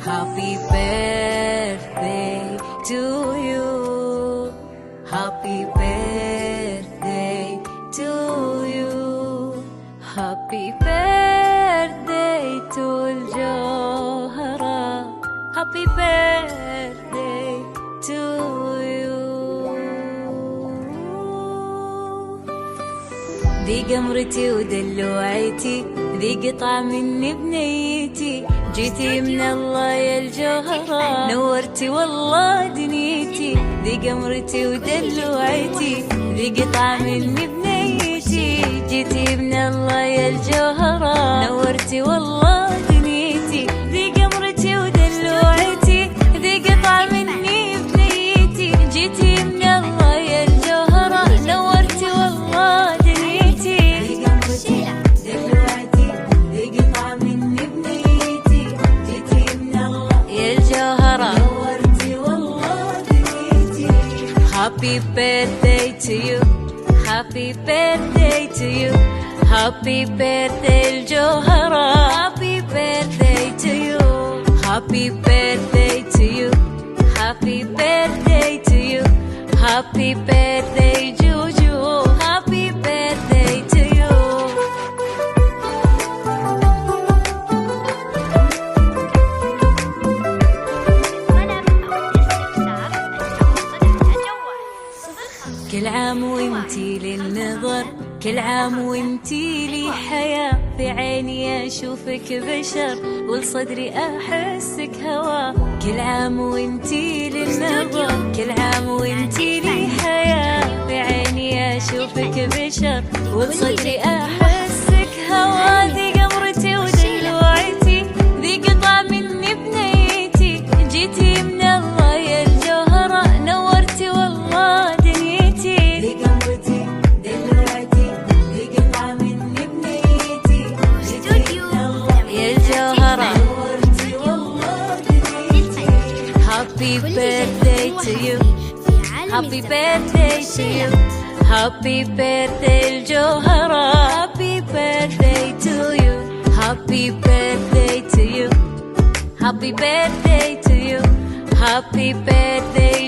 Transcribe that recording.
Happy birthday to you. Happy birthday to you. Happy birthday to الجوهرة. Happy birthday to you. ذي قمرتي ودلوعتي، ذي قطعة مني بنيتي، جيتي من الله يا الجوهرة، نورتي والله دنيتي. ذي قمرتي ودلوعتي، ذي قطعة مني بنيتي، جيتي من الله يا الجوهرة، نورتي والله دنيتي. ذي قمرتي ودلوعتي، ذي قطعة مني بنيتي، جيتي من الله يا الجوهرة، نورتي والله دنيتي. ذي قمرتي ودلوعتي، ذي قطعة مني بنيتي، جيتي من الله يا الجوهرة، نورتي والله دنيتي. Happy birthday to you. Happy birthday to you. Happy birthday الجوهرة. Happy birthday to you. Happy birthday to you. Happy birthday to you. Happy birthday جوجو. Happy birthday to you. كل عام وانتي للنظر، كل عام وانتي لي حياة، في عيني اشوفك بشر، والصدري احسك هوا. كل عام وانتي للنظر، كل عام وانتي لي حياة، في عيني اشوفك بشر، والصدري احسك هوا. ذي قمرتي ودلوعتي، ذي قطعة مني بنيتي، جيتي من الله يا الجوهرة، نورتي والله دنيتي. ذي قمرتي دلوعتي، ذي قطعة مني بنيتي، جيتي من الله يا الجوهرة، نورتي والله دنيتي. Happy birthday to you. Happy birthday to you. Happy birthday الجوهرة. Happي birthday to you. Happy birthday to you. Happy birthday to you. Happy birthday